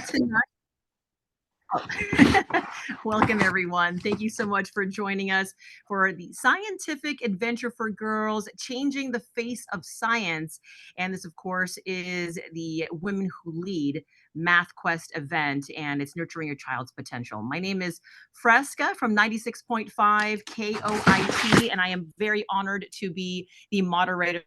tonight. Oh. Welcome, everyone. Thank you so much for joining us for the scientific adventure for girls, changing the face of science. And this, of course, is the Women Who Lead Mathquest event, and it's nurturing your child's potential. My name is Fresca from 96.5 KOIT, and I am very honored to be the moderator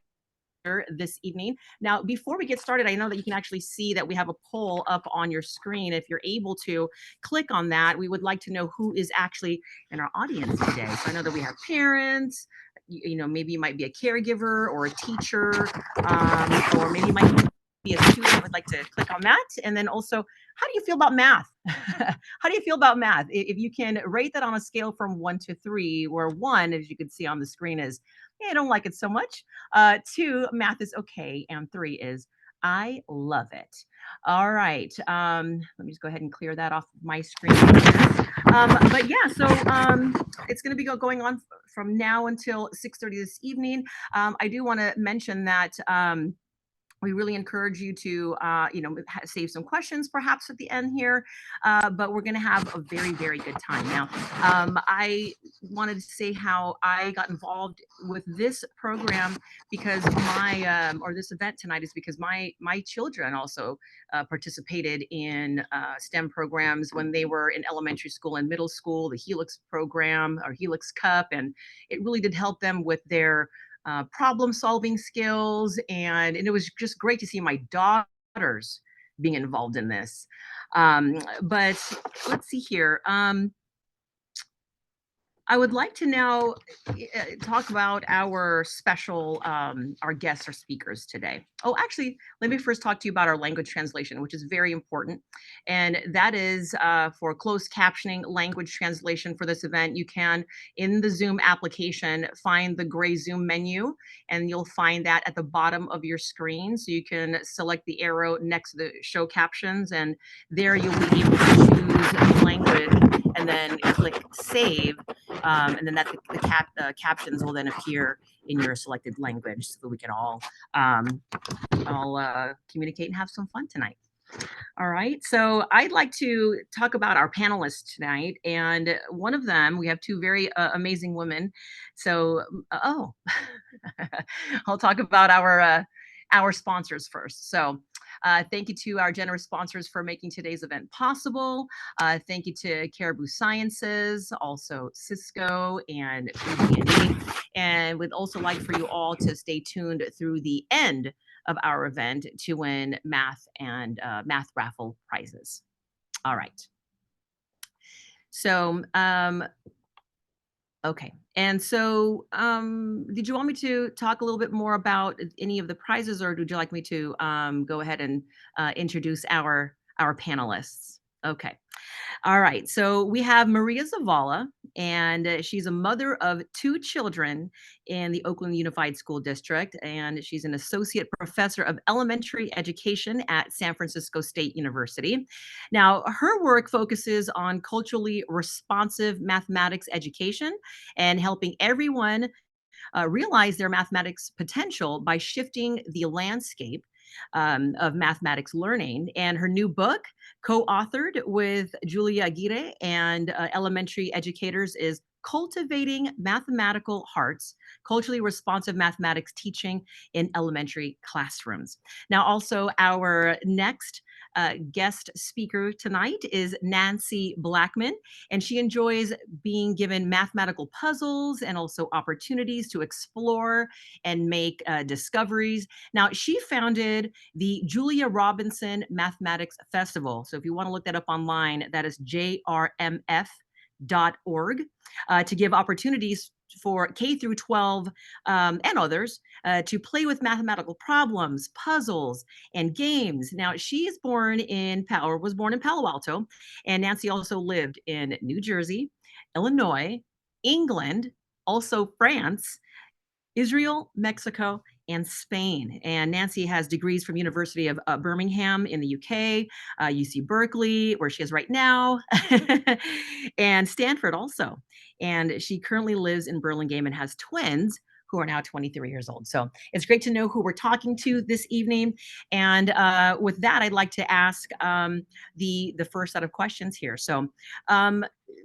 this evening. Now, before we get started, I know that you can actually see that we have a poll up on your screen. If you're able to click on that, we would like to know who is actually in our audience today. So I know that we have parents, maybe you might be a caregiver or a teacher, or maybe you might be a student. I would like to click on that. And then also, how do you feel about math? How do you feel about math? If you can rate that on a scale from 1 to 3, where 1, as you can see on the screen, is I don't like it so much. 2, math is okay. And 3 is I love it. All right. Let me just go ahead and clear that off my screen. But yeah, so it's going to be going on from now until 6:30 this evening. I do want to mention that we really encourage you to, save some questions perhaps at the end here, but we're going to have a very, very good time. Now, I wanted to say how I got involved with this program because or this event tonight is because my children also participated in STEM programs when they were in elementary school and middle school, the Helix program or Helix Cup, and it really did help them with their problem solving skills. And it was just great to see my daughters being involved in this. But let's see here. I would like to now talk about our special, our guests or speakers today. Oh, actually, let me first talk to you about our language translation, which is very important. And that is for closed captioning language translation for this event. You can, in the Zoom application, find the gray Zoom menu, and you'll find that at the bottom of your screen. So you can select the arrow next to the show captions, and there you'll be able to choose language and then click save. And then the captions will then appear in your selected language so that we can all communicate and have some fun tonight. All right, so I'd like to talk about our panelists tonight, and one of them, we have 2 very amazing women. So, I'll talk about our sponsors first. So, thank you to our generous sponsors for making today's event possible. Thank you to Caribou Sciences, also Cisco and PG&E, and we'd also like for you all to stay tuned through the end of our event to win math and math raffle prizes. All right. So, okay. And so, did you want me to talk a little bit more about any of the prizes, or would you like me to go ahead and introduce our panelists? Okay. All right. So we have Maria Zavala, and she's a mother of 2 children in the Oakland Unified School District, and she's an associate professor of elementary education at San Francisco State University. Now, her work focuses on culturally responsive mathematics education and helping everyone realize their mathematics potential by shifting the landscape of mathematics learning. And her new book, co-authored with Julia Aguirre and elementary educators, is Cultivating Mathematical Hearts, Culturally Responsive Mathematics Teaching in Elementary Classrooms. Now, also our next guest speaker tonight is Nancy Blachman, and she enjoys being given mathematical puzzles and also opportunities to explore and make discoveries. Now, she founded the Julia Robinson Mathematics Festival. So if you want to look that up online, that is jrmf.org, to give opportunities for K through 12 and others to play with mathematical problems, puzzles, and games. Now, she is was born in Palo Alto, and Nancy also lived in New Jersey, Illinois, England, also France, Israel, Mexico, and Spain. And Nancy has degrees from University of Birmingham in the UK, UC Berkeley, where she is right now, and Stanford also. And she currently lives in Burlingame and has twins who are now 23 years old. So it's great to know who we're talking to this evening. And with that, I'd like to ask the first set of questions here. So,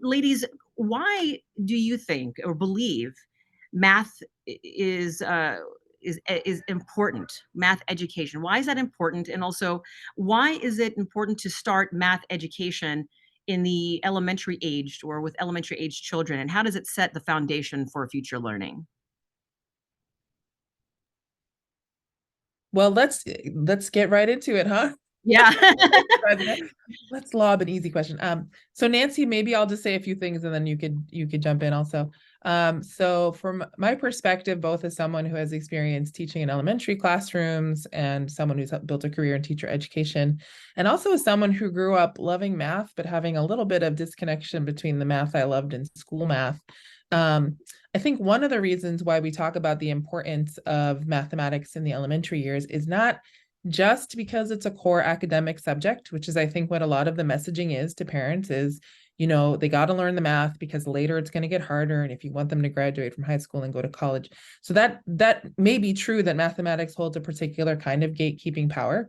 ladies, why do you think or believe math is important? Math education. Why is that important? And also, why is it important to start math education in the elementary aged or with elementary age children? And how does it set the foundation for future learning? Well, let's get right into it, huh? Yeah. Let's lob an easy question. So Nancy, maybe I'll just say a few things and then you could jump in also. So from my perspective, both as someone who has experience teaching in elementary classrooms and someone who's built a career in teacher education, and also as someone who grew up loving math, but having a little bit of disconnection between the math I loved and school math. I think one of the reasons why we talk about the importance of mathematics in the elementary years is not just because it's a core academic subject, which is, I think, what a lot of the messaging is to parents is, they got to learn the math because later it's going to get harder. And if you want them to graduate from high school and go to college. So that may be true that mathematics holds a particular kind of gatekeeping power.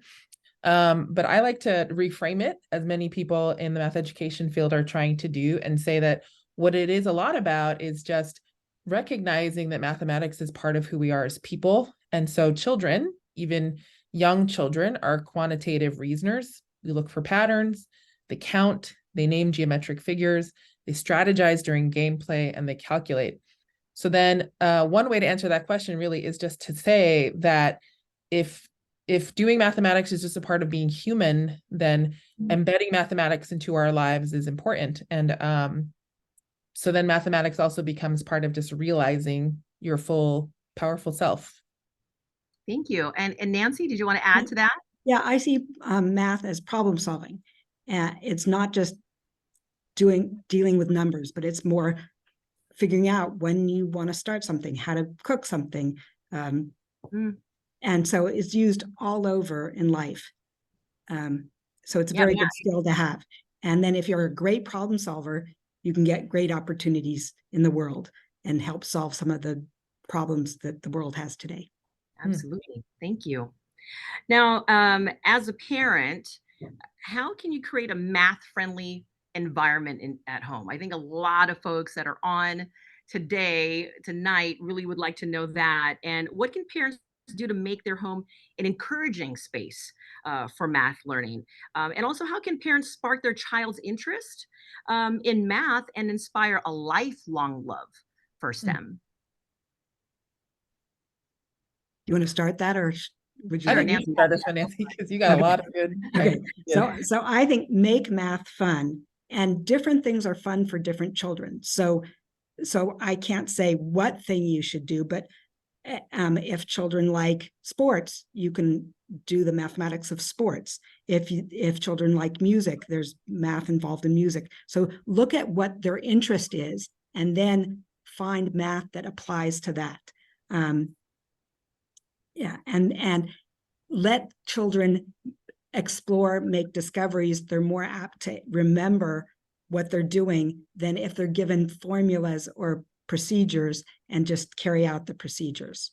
But I like to reframe it, as many people in the math education field are trying to do, and say that what it is a lot about is just recognizing that mathematics is part of who we are as people. And so children, even young children, are quantitative reasoners. We look for patterns, they count, they name geometric figures, they strategize during gameplay, and they calculate. So then one way to answer that question really is just to say that if doing mathematics is just a part of being human, then embedding mathematics into our lives is important. And so then mathematics also becomes part of just realizing your full, powerful self. Thank you. And Nancy, did you want to add to that? Yeah, I see math as problem solving. It's not just dealing with numbers, but it's more figuring out when you want to start something, how to cook something. And so it's used all over in life. So it's a very good skill to have. And then if you're a great problem solver, you can get great opportunities in the world and help solve some of the problems that the world has today. Absolutely. Thank you. Now, as a parent, how can you create a math-friendly environment at home? I think a lot of folks that are on tonight, really would like to know that. And what can parents do to make their home an encouraging space for math learning? And also, how can parents spark their child's interest in math and inspire a lifelong love for STEM? You want to start that, or would you? I think you can start this one, Nancy, because you got a lot of good. Okay, so I think make math fun, and different things are fun for different children. So I can't say what thing you should do, but if children like sports, you can do the mathematics of sports. If children like music, there's math involved in music. So look at what their interest is, and then find math that applies to that. And let children explore, make discoveries. They're more apt to remember what they're doing than if they're given formulas or procedures and just carry out the procedures.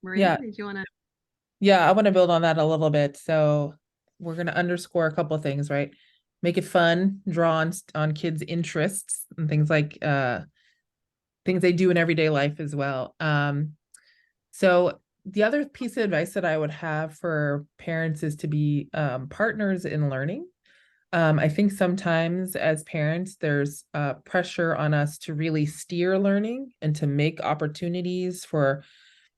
Maria, did you want to? Yeah, I want to build on that a little bit. So we're going to underscore a couple of things, right? Make it fun, draw on kids' interests and things like things they do in everyday life as well. So the other piece of advice that I would have for parents is to be partners in learning. I think sometimes as parents, there's pressure on us to really steer learning and to make opportunities for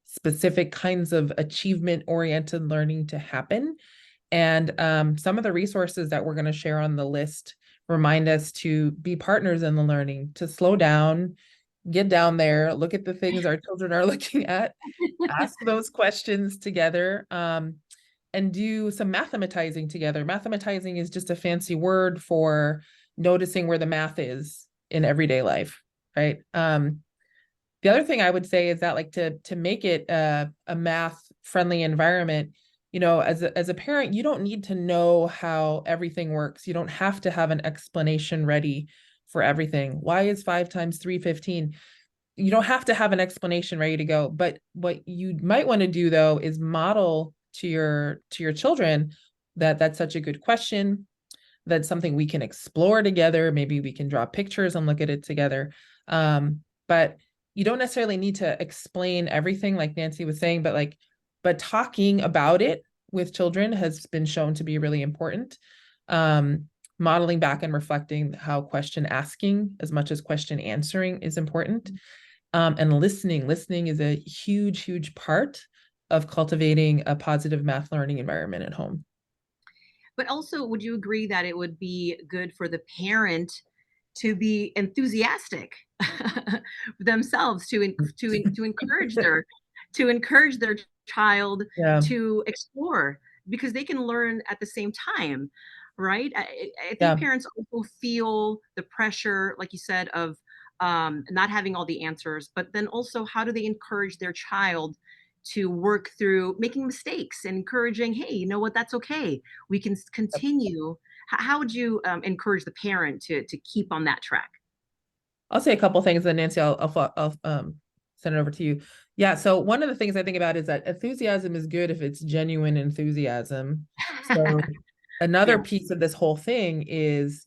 specific kinds of achievement-oriented learning to happen. And some of the resources that we're going to share on the list remind us to be partners in the learning, to slow down, get down there, look at the things our children are looking at, ask those questions together, and do some mathematizing together. Mathematizing is just a fancy word for noticing where the math is in everyday life, right? The other thing I would say is that, like, to make it a math-friendly environment, as a parent, you don't need to know how everything works. You don't have to have an explanation ready for everything. Why is 5 times 3 15? you don't have to have an explanation ready to go, but what you might want to do though is model to your children that that's such a good question. That's something we can explore together. Maybe we can draw pictures and look at it together. But you don't necessarily need to explain everything like Nancy was saying, but talking about it with children has been shown to be really important. Modeling back and reflecting how question asking as much as question answering is important. And listening is a huge part of cultivating a positive math learning environment at home. But also, would you agree that it would be good for the parent to be enthusiastic themselves to encourage their child Yeah. to explore, because they can learn at the same time, right? I think Yeah. parents also feel the pressure, like you said, of not having all the answers, but then also how do they encourage their child to work through making mistakes and encouraging, hey, you know what, that's okay, we can continue. How would you encourage the parent to keep on that track? I'll say a couple things, then Nancy, I'll send it over to you. Yeah. So one of the things I think about is that enthusiasm is good if it's genuine enthusiasm. So another Yeah. piece of this whole thing is,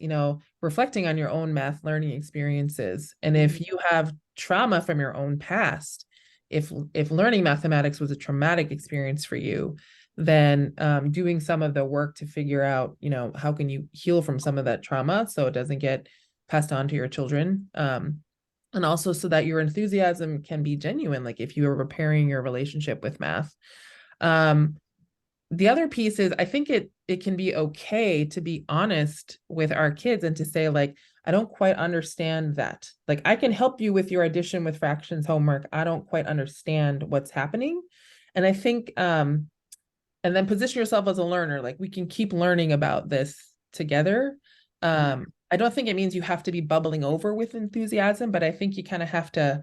reflecting on your own math learning experiences. And if you have trauma from your own past, if learning mathematics was a traumatic experience for you, then doing some of the work to figure out, how can you heal from some of that trauma so it doesn't get passed on to your children. And also so that your enthusiasm can be genuine, like if you are repairing your relationship with math. The other piece is I think it can be okay to be honest with our kids and to say, like, I don't quite understand that. Like, I can help you with your addition with fractions homework. I don't quite understand what's happening. And I think, and then position yourself as a learner. Like, we can keep learning about this together. I don't think it means you have to be bubbling over with enthusiasm, but I think you kind of have to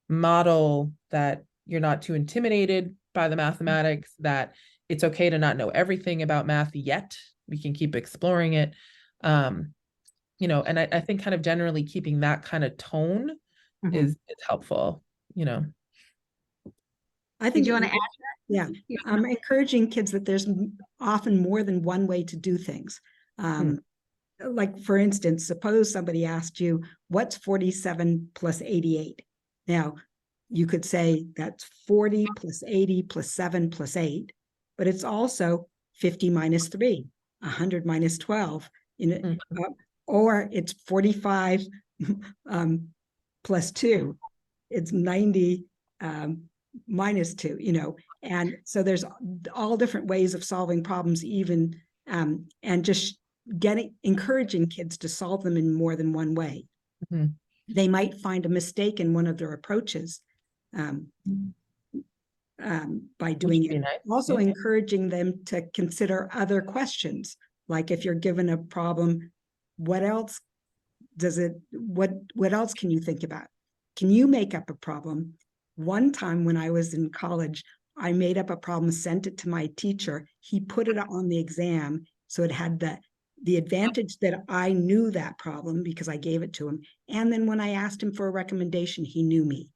model that you're not too intimidated by the mathematics, that it's okay to not know everything about math yet. We can keep exploring it. And I think kind of generally keeping that kind of tone is helpful, I Did think you that want to add? yeah, I'm encouraging kids that there's often more than one way to do things. Like, for instance, suppose somebody asked you, what's 47 plus 88? Now, you could say that's 40 plus 80 plus 7 plus 8, but it's also 50 minus 3, 100 minus 12, or it's 45 plus 2, it's 90 minus 2, and so there's all different ways of solving problems, even and just encouraging kids to solve them in more than one way. They might find a mistake in one of their approaches by doing it. Nice. Also encouraging them to consider other questions, like if you're given a problem, what else can you think about? Can you make up a problem? One time when I was in college, I made up a problem, sent it to my teacher. He put it on the exam, so it had the advantage that I knew that problem because I gave it to him. And then when I asked him for a recommendation, he knew me.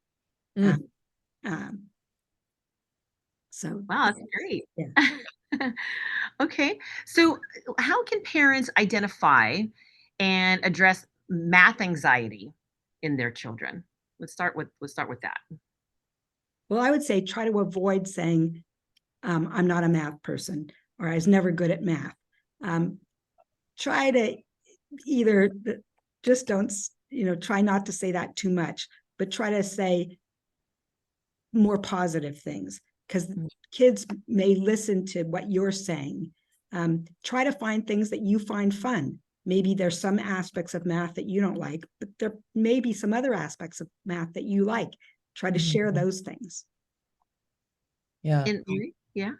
So wow, that's great. Yeah. Okay, so how can parents identify and address math anxiety in their children? Let's start with that. Well, I would say try to avoid saying, I'm not a math person, or I was never good at math. Try to either just don't, try not to say that too much, but try to say more positive things, because kids may listen to what you're saying. Try to find things that you find fun. Maybe there's some aspects of math that you don't like, but there may be some other aspects of math that you like. Try to share those things. Yeah. Yeah.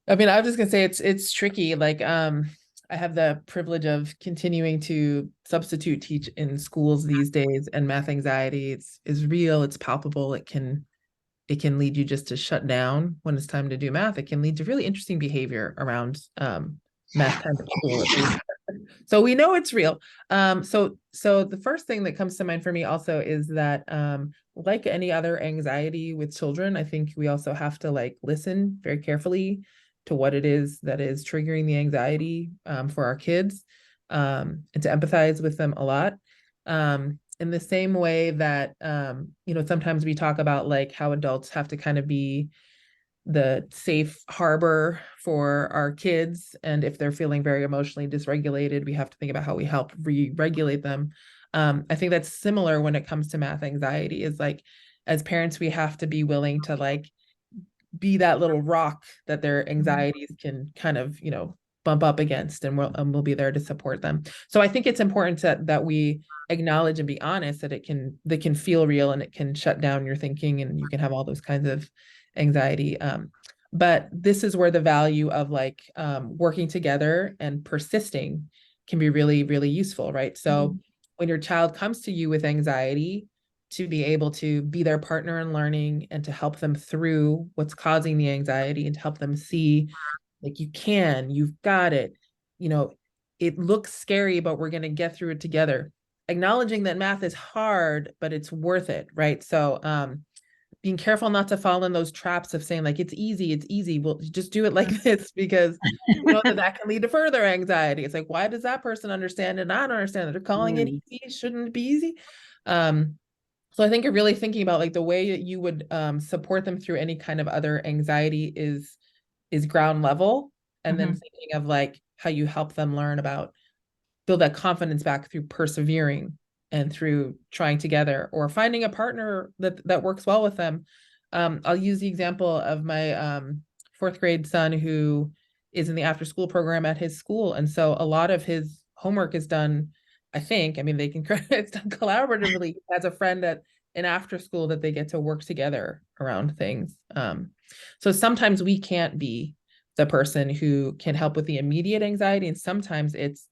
I mean, I was just gonna say it's tricky. Like, I have the privilege of continuing to substitute teach in schools these days, and math anxiety is real, it's palpable. It can lead you just to shut down when it's time to do math. It can lead to really interesting behavior around math time at school. So we know it's real. So the first thing that comes to mind for me also is that like any other anxiety with children, I think we also have to like listen very carefully to what it is that is triggering the anxiety for our kids, and to empathize with them a lot. In the same way that sometimes we talk about like how adults have to kind of be the safe harbor for our kids. And if they're feeling very emotionally dysregulated, we have to think about how we help re-regulate them. I think that's similar when it comes to math anxiety, is like, as parents, we have to be willing to like be that little rock that their anxieties can kind of, bump up against, and we'll be there to support them. So I think it's important that we acknowledge and be honest that it can feel real, and it can shut down your thinking, and you can have all those kinds of anxiety. But this is where the value of like working together and persisting can be really, really useful, right? So when your child comes to you with anxiety, to be able to be their partner in learning and to help them through what's causing the anxiety, and to help them see like you've got it, it looks scary, but we're going to get through it together. Acknowledging that math is hard, but it's worth it, right? So being careful not to fall in those traps of saying like, it's easy. Well, just do it like this, because that can lead to further anxiety. It's like, why does that person understand and I don't understand that? They're calling it easy. Shouldn't it be easy? So I think you're really thinking about like the way that you would support them through any kind of other anxiety is ground level. And then thinking of like how you help them learn about build that confidence back through persevering and through trying together, or finding a partner that works well with them. I'll use the example of my fourth grade son, who is in the after school program at his school. And so a lot of his homework is done, they can it's done collaboratively. He has a friend at an after school that they get to work together around things. So sometimes we can't be the person who can help with the immediate anxiety, and sometimes it's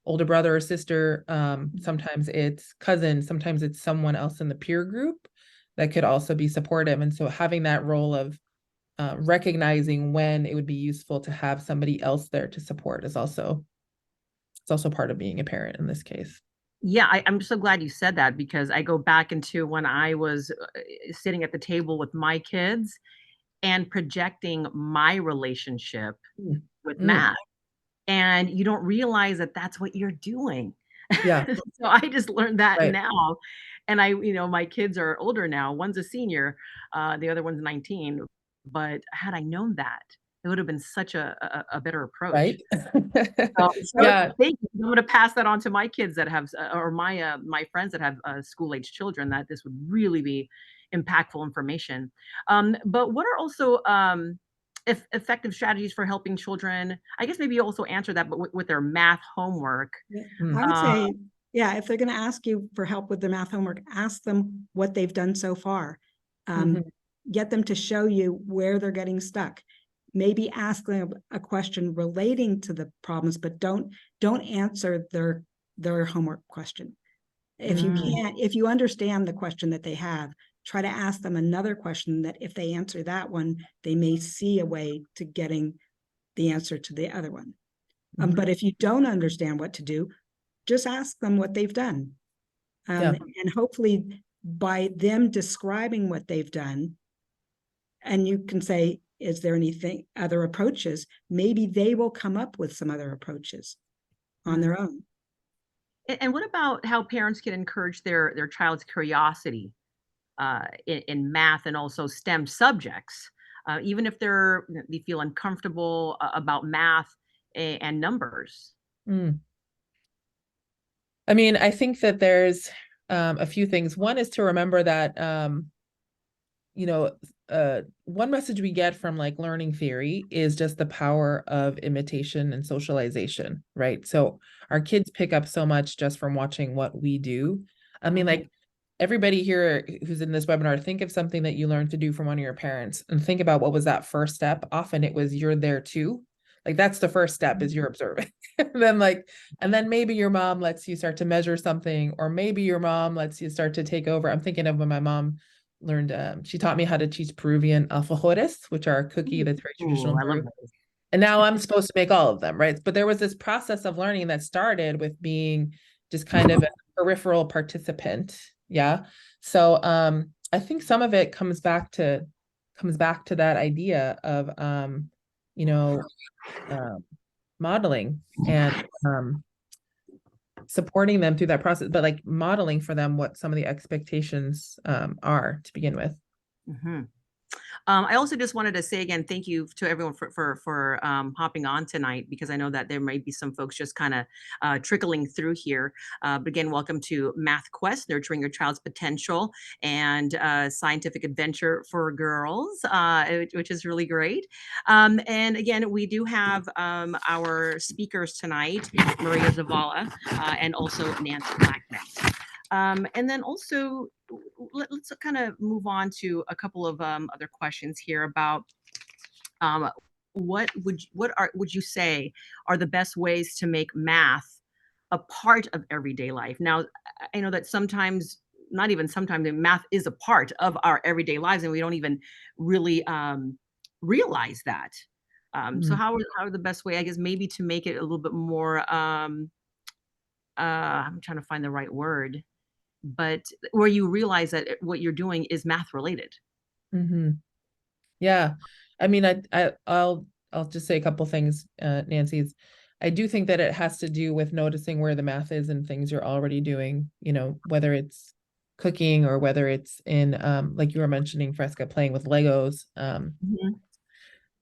older brother or sister, sometimes it's cousin, sometimes it's someone else in the peer group that could also be supportive. And so having that role of recognizing when it would be useful to have somebody else there to support is also part of being a parent in this case. Yeah, I'm so glad you said that, because I go back into when I was sitting at the table with my kids and projecting my relationship with math. And you don't realize that that's what you're doing. Yeah. So I just learned that Right. now. And my kids are older now. One's a senior, the other one's 19. But had I known that, it would have been such a better approach. Right. So Yeah. thank you. I'm going to pass that on to my kids that have, or my friends that have school-age children, that this would really be impactful information. But what are also effective strategies for helping children? I guess maybe you also answer that, but with their math homework. I would say, yeah, if they're going to ask you for help with their math homework, ask them what they've done so far. Get them to show you where they're getting stuck. Maybe ask them a question relating to the problems, but don't answer their homework question. If you can't, if you understand the question that they have, try to ask them another question that if they answer that one, they may see a way to getting the answer to the other one. But if you don't understand what to do, just ask them what they've done. And hopefully by them describing what they've done, and you can say, is there anything, other approaches? Maybe they will come up with some other approaches on their own. And what about how parents can encourage their child's curiosity in math and also STEM subjects, even if they feel uncomfortable about math and numbers? I think that there's a few things. One is to remember that one message we get from like learning theory is just the power of imitation and socialization, right? So our kids pick up so much just from watching what we do. Like everybody here who's in this webinar, think of something that you learned to do from one of your parents and think about what was that first step. Often it was you're there too. Like that's the first step, is you're observing. and then maybe your mom lets you start to measure something, or maybe your mom lets you start to take over. I'm thinking of when my mom learned, she taught me how to teach Peruvian alfajores, which are a cookie that's very traditional in Peru. And now I'm supposed to make all of them, right? But there was this process of learning that started with being just kind of a peripheral participant. Yeah. So I think some of it comes back to that idea of you know, modeling and supporting them through that process, but like modeling for them what some of the expectations are to begin with. Mm-hmm. I also just wanted to say again, thank you to everyone for hopping on tonight, because I know that there might be some folks just kind of trickling through here. But again, welcome to Mathquest, Nurturing Your Child's Potential, and Scientific Adventure for Girls, which is really great. And again, we do have our speakers tonight, Maria Zavala and also Nancy Blachman. And then also, let's kind of move on to a couple of other questions here about what would you say are the best ways to make math a part of everyday life? Now, I know that sometimes, not even sometimes, math is a part of our everyday lives, and we don't even really realize that. So how are the best way, I guess, maybe to make it a little bit more, I'm trying to find the right word, but where you realize that what you're doing is math related. Mm-hmm. Yeah. I mean, I'll just say a couple things, Nancy's. I do think that it has to do with noticing where the math is and things you're already doing, you know, whether it's cooking or whether it's in, like you were mentioning, Fresca, playing with Legos.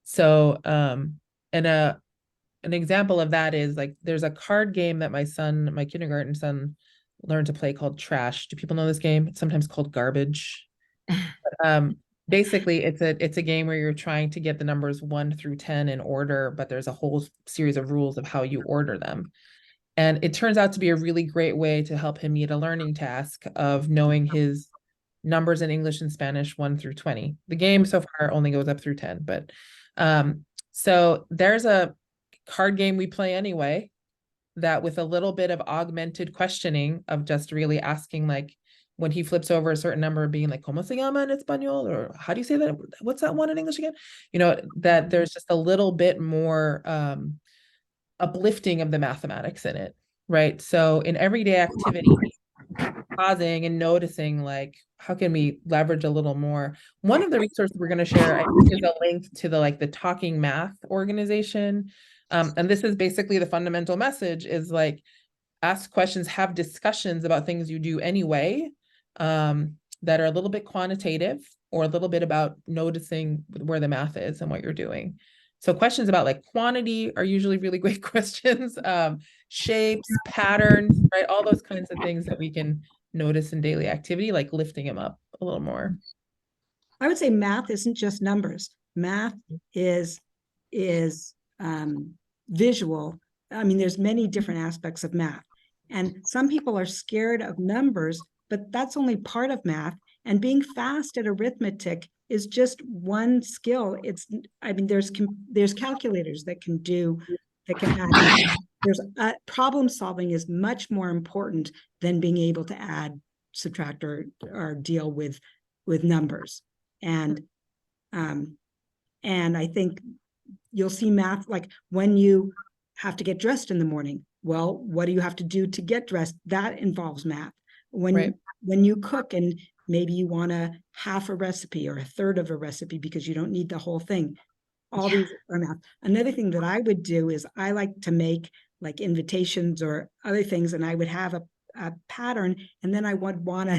So, and an example of that is like, there's a card game that my kindergarten son learned to play called Trash. Do people know this game? It's sometimes called Garbage. Basically it's a game where you're trying to get the numbers 1 through 10 in order, but there's a whole series of rules of how you order them. And it turns out to be a really great way to help him meet a learning task of knowing his numbers in English and Spanish 1 through 20. The game so far only goes up through 10, but so there's a card game we play anyway that, with a little bit of augmented questioning of just really asking, like, when he flips over a certain number, being like, ¿Cómo se llama en español? Or how do you say that? What's that one in English again? You know, that there's just a little bit more uplifting of the mathematics in it, right? So in everyday activity, pausing and noticing, like, how can we leverage a little more? One of the resources we're going to share, I think, is a link to the Talking Math organization. And this is basically the fundamental message is like, ask questions, have discussions about things you do anyway, that are a little bit quantitative or a little bit about noticing where the math is and what you're doing. So questions about like quantity are usually really great questions. Shapes, patterns, right? All those kinds of things that we can notice in daily activity, like lifting them up a little more. I would say math isn't just numbers. Math is visual. I mean, there's many different aspects of math. And some people are scared of numbers, but that's only part of math. And being fast at arithmetic is just one skill. I mean, there's calculators that can add. There's problem solving is much more important than being able to add, subtract, or deal with numbers. And I think you'll see math, like when you have to get dressed in the morning. Well, what do you have to do to get dressed? That involves math. When you cook and maybe you want a half a recipe or a third of a recipe because you don't need the whole thing. All these are math. Another thing that I would do is I like to make like invitations or other things, and I would have a pattern, and then I would want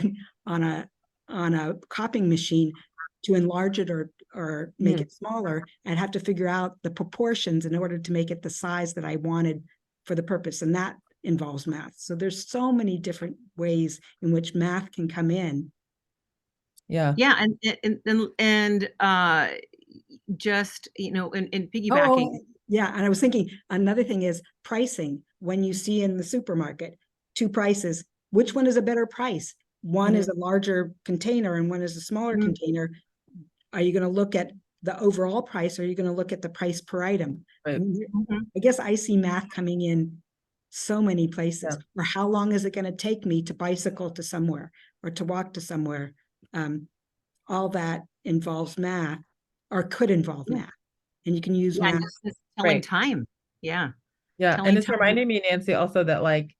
on a copying machine to enlarge it or make it smaller. I'd have to figure out the proportions in order to make it the size that I wanted for the purpose. And that involves math. So there's so many different ways in which math can come in. Yeah. Yeah. And just, you know, in piggybacking. Oh, yeah. And I was thinking another thing is pricing. When you see in the supermarket 2 prices, which one is a better price? One is a larger container and one is a smaller container. Are you going to look at the overall price, or are you going to look at the price per item? Right. I guess I see math coming in so many places. Yeah. Or how long is it going to take me to bicycle to somewhere or to walk to somewhere? All that involves math, or could involve math. And you can use math telling Right. time. Yeah. Yeah. And Telling it's time. reminding me, Nancy, also that like,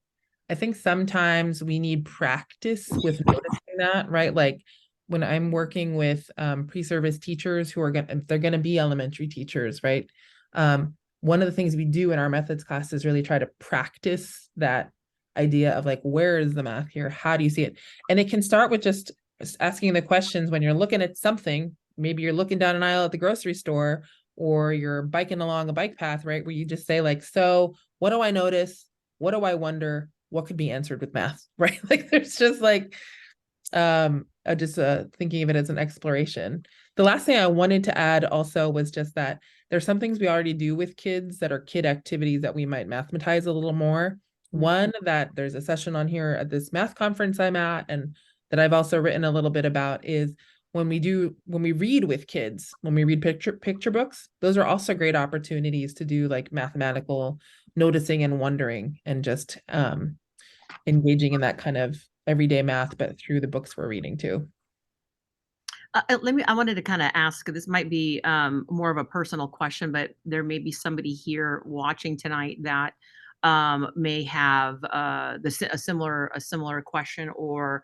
I think sometimes we need practice with noticing that, right? Like when I'm working with pre-service teachers who are they're going to be elementary teachers, right? One of the things we do in our methods class is really try to practice that idea of like, where is the math here? How do you see it? And it can start with just asking the questions when you're looking at something. Maybe you're looking down an aisle at the grocery store, or you're biking along a bike path, right? Where you just say like, so what do I notice? What do I wonder? What could be answered with math, right? Like there's just like, just thinking of it as an exploration. The last thing I wanted to add also was just that there's some things we already do with kids that are kid activities that we might mathematize a little more. One, that there's a session on here at this math conference I'm at, and that I've also written a little bit about, is when we read with kids, when we read picture books, those are also great opportunities to do like mathematical noticing and wondering, and just engaging in that kind of everyday math, but through the books we're reading too. I wanted to kind of ask, this might be more of a personal question, but there may be somebody here watching tonight that may have a similar question or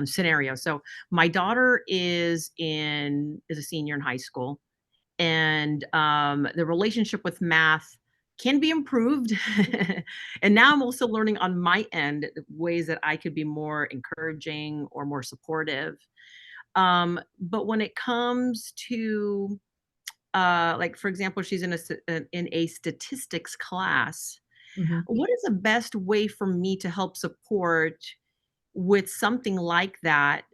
scenario. So my daughter is a senior in high school, and the relationship with math can be improved. And now I'm also learning on my end ways that I could be more encouraging or more supportive. But when it comes to like for example, she's in a statistics class, Mhm. what is the best way for me to help support with something like that?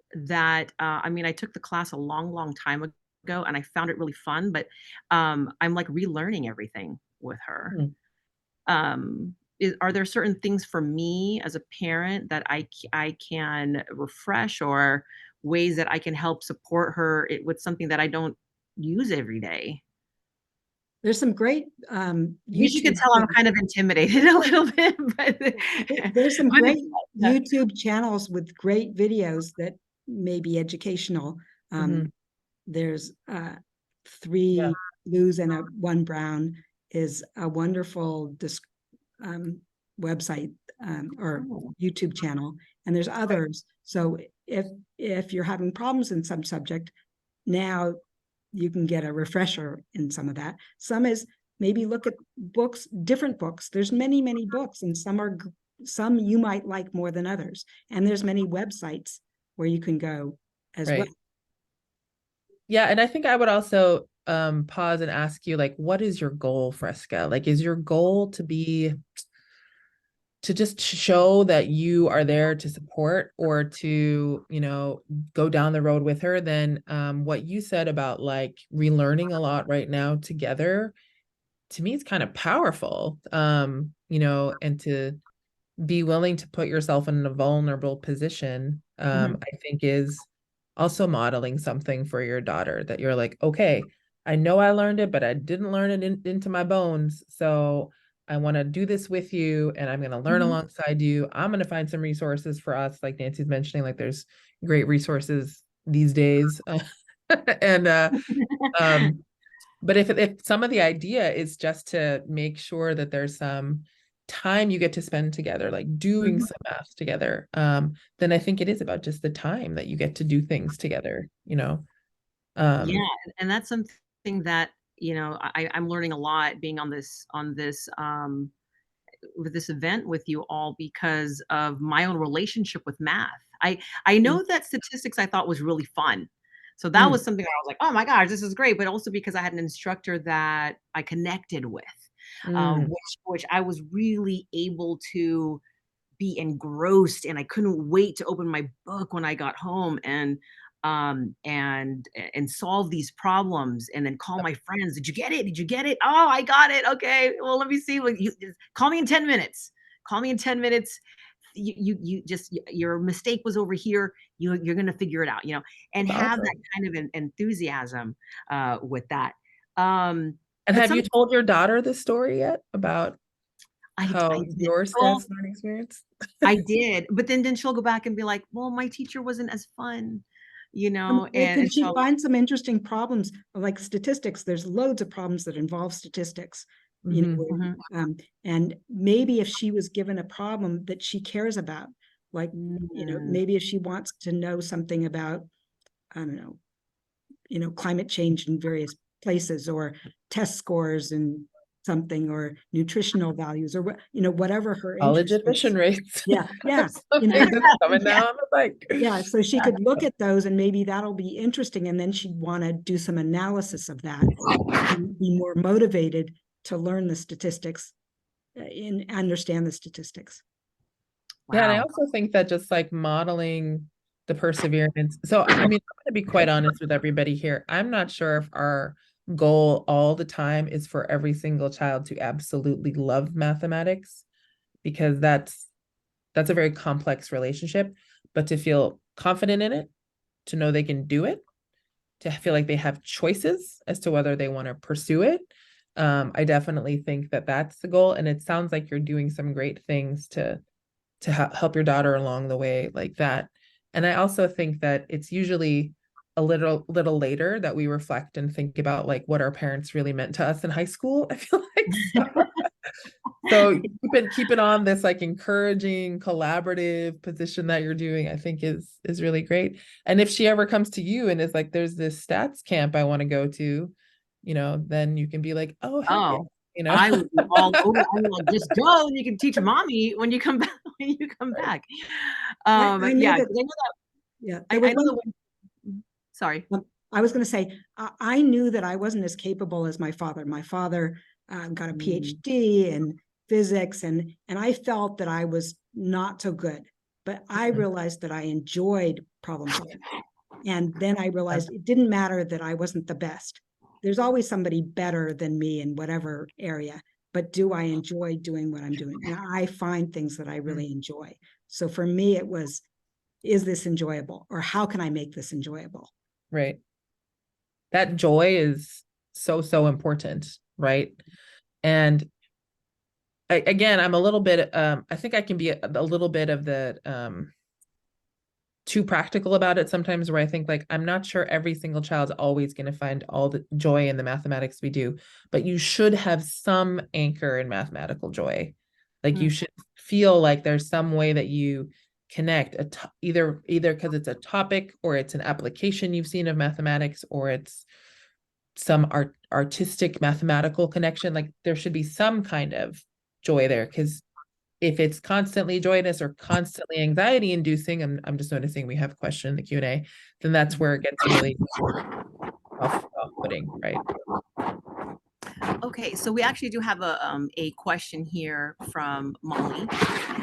I mean, I took the class a long time ago and I found it really fun, but I'm like relearning everything with her. Mhm. Are there certain things for me as a parent that I can refresh, or ways that I can help support her with something that I don't use every day? There's some great You can YouTube tell I'm kind of intimidated a little bit, but there's some but great yeah. YouTube channels with great videos that may be educational. Mhm. There's Yeah. Three Blues and One Brown is a wonderful um, website or Oh, YouTube channel, and there's Right. others. So if you're having problems in some subject, now you can get a refresher in some of that. Some is maybe look at books, different books. There's many books, and some you might like more than others. And there's many websites where you can go as well. Right. Yeah, and I think I would also pause and ask you, like, what is your goal, Fresca? Like, is your goal to just show that you are there to support, or to, go down the road with her? Then what you said about like relearning a lot right now together, to me, it's kind of powerful. And to be willing to put yourself in a vulnerable position, Mhm. I think is also modeling something for your daughter, that you're like, okay, I know I learned it, but I didn't learn it into my bones. So I want to do this with you, and I'm going to learn Mhm. alongside you. I'm going to find some resources for us, like Nancy's mentioning, like there's great resources these days. And um, but if some of the idea is just to make sure that there's some time you get to spend together, like doing Mhm. some math together, then I think it is about just the time that you get to do things together. yeah, Um, and that's something that, I'm learning a lot being on this with this event with you all, because of my own relationship with math. I mm, know that statistics I thought was really fun. So that mm, was something I was like, "Oh my gosh, this is great," but also because I had an instructor that I connected with, mm, which I was really able to be engrossed, and I couldn't wait to open my book when I got home and solve these problems and then call my friends. Did you get it? Did you get it? Oh, I got it. Okay. Well, let me see. Well, call me in 10 minutes. Call me in 10 minutes. You just your mistake was over here. You're gonna figure it out, and that's have that awesome. kind of an enthusiasm with that. And But have some you told your daughter this story yet about I how did. your Well, stats learning experience? I did, but then she'll go back and be like, "Well, my teacher wasn't as fun," Wait, and did she so find some interesting problems like statistics? There's loads of problems that involve statistics. And maybe if she was given a problem that she cares about, like, maybe if she wants to know something about, I don't know, climate change in various places, or test scores and something, or nutritional values, or whatever her College interest admission is. rates. Yeah. Something that's coming down the pike. Yeah, so she could look at those, and maybe that'll be interesting, and then she'd want to do some analysis of that and be more motivated to learn the statistics and understand the statistics. Yeah, and I also think that just like modeling the perseverance. So, I mean, I'm going to be quite honest with everybody here. I'm not sure if our goal all the time is for every single child to absolutely love mathematics, because that's a very complex relationship. But to feel confident in it, to know they can do it, to feel like they have choices as to whether they want to pursue it. I definitely think that that's the goal. And it sounds like you're doing some great things to help your daughter along the way like that. And I also think that it's usually a little later that we reflect and think about like what our parents really meant to us in high school, I feel like. So keep it on this like encouraging, collaborative position that you're doing, I think is really great. And if she ever comes to you and is like, there's this stats camp I want to go to, then you can be like, oh, heck yeah. I would be all over. I'm like, just go, and you can teach mommy when you come back. I know that. Yeah, I know that. Sorry. I was going to say, I knew that I wasn't as capable as my father. My father got a PhD in physics, and I felt that I was not so good. But I realized that I enjoyed problem solving. And then I realized it didn't matter that I wasn't the best. There's always somebody better than me in whatever area. But do I enjoy doing what I'm doing? And I find things that I really enjoy. So for me, it was, is this enjoyable? Or how can I make this enjoyable? Right. That joy is so important, right? And again, I'm a little bit, I think I can be a little bit of the too practical about it sometimes, where I think like, I'm not sure every single child's always going to find all the joy in the mathematics we do, but you should have some anchor in mathematical joy. Like you should feel like there's some way that you connect either because it's a topic, or it's an application you've seen of mathematics, or it's some artistic mathematical connection. Like there should be some kind of joy there, because if it's constantly joyous or constantly anxiety inducing, I'm just noticing we have a question in the Q&A, then that's where it gets really off-putting, right? Okay, so we actually do have a question here from Molly,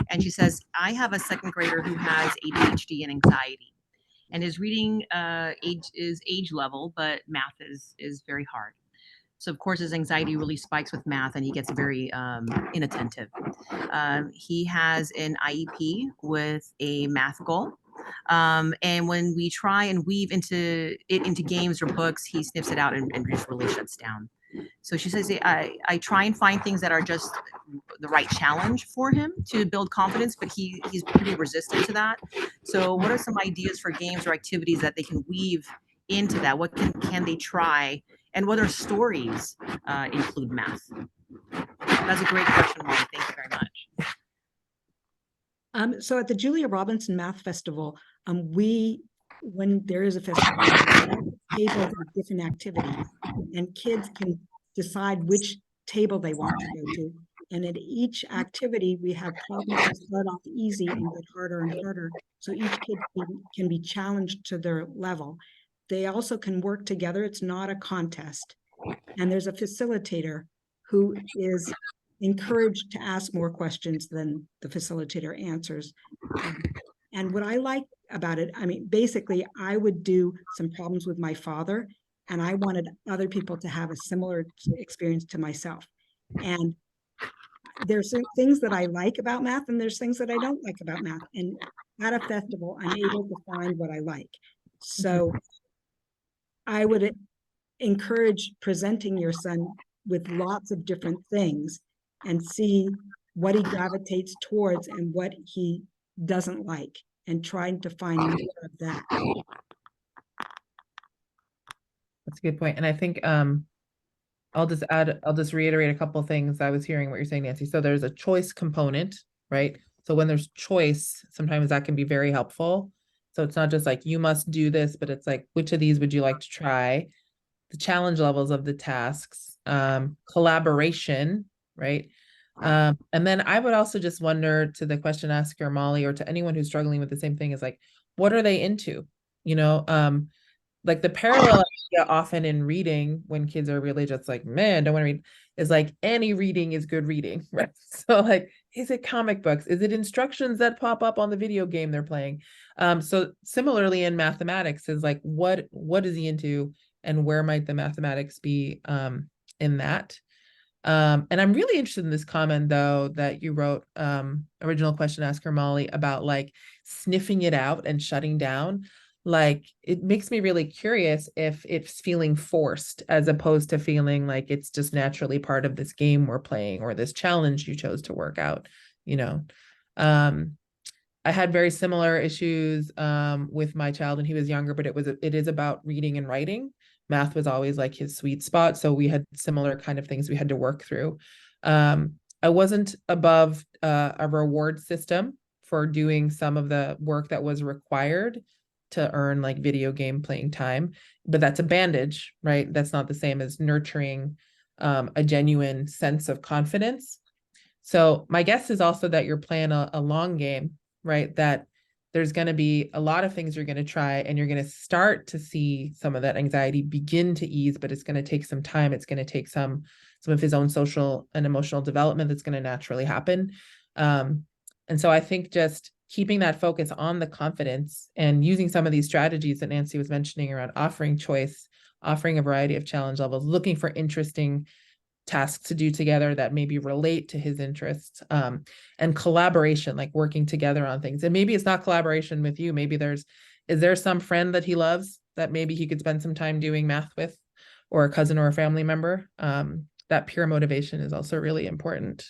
and she says, I have a second grader who has ADHD and anxiety, and his reading is age level, but math is very hard. So of course his anxiety really spikes with math, and he gets very inattentive. He has an IEP with a math goal. And when we try and weave into games or books, he sniffs it out and just really shuts down. So she says, I try and find things that are just the right challenge for him to build confidence, but he's pretty resistant to that. So what are some ideas for games or activities that they can weave into that? What can they try? And what are stories include math? That's a great question, Molly. Thank you very much. So at the Julia Robinson Math Festival, when there is a festival, tables with different activities, and kids can decide which table they want to go to. And at each activity, we have problems that start off easy and get harder and harder. So each kid can be challenged to their level. They also can work together. It's not a contest. And there's a facilitator who is encouraged to ask more questions than the facilitator answers. And what I like about it, I mean, basically, I would do some problems with my father, and I wanted other people to have a similar experience to myself. And there's things that I like about math, and there's things that I don't like about math. And at a festival, I'm able to find what I like. So I would encourage presenting your son with lots of different things and see what he gravitates towards and what he doesn't like, and trying to find more of that. That's a good point. And I think I'll just reiterate a couple of things. I was hearing what you're saying, Nancy. So there's a choice component, right? So when there's choice, sometimes that can be very helpful. So it's not just like you must do this, but it's like, which of these would you like to try? The challenge levels of the tasks, collaboration, right? And then I would also just wonder, to the question asker, Molly, or to anyone who's struggling with the same thing, is like, what are they into? You know, like the parallel idea often in reading when kids are really just like, man, don't want to read, is like any reading is good reading, right? So like, is it comic books? Is it instructions that pop up on the video game they're playing? So similarly in mathematics is like, what is he into, and where might the mathematics be in that? And I'm really interested in this comment though that you wrote, original question asker Molly, about like sniffing it out and shutting down. Like it makes me really curious if it's feeling forced as opposed to feeling like it's just naturally part of this game we're playing or this challenge you chose to work out, you know. I had very similar issues with my child when he was younger, but it is about reading and writing. Math was always like his sweet spot, so we had similar kind of things we had to work through. I wasn't above a reward system for doing some of the work that was required to earn like video game playing time, but that's a bandage, right? That's not the same as nurturing a genuine sense of confidence. So my guess is also that you're playing a long game, right? That there's going to be a lot of things you're going to try, and you're going to start to see some of that anxiety begin to ease, but it's going to take some time. It's going to take some of his own social and emotional development that's going to naturally happen. And so I think just keeping that focus on the confidence and using some of these strategies that Nancy was mentioning around offering choice, offering a variety of challenge levels, looking for interesting tasks to do together that maybe relate to his interests, and collaboration, like working together on things. And maybe it's not collaboration with you. Maybe is there some friend that he loves that maybe he could spend some time doing math with, or a cousin or a family member? That peer motivation is also really important.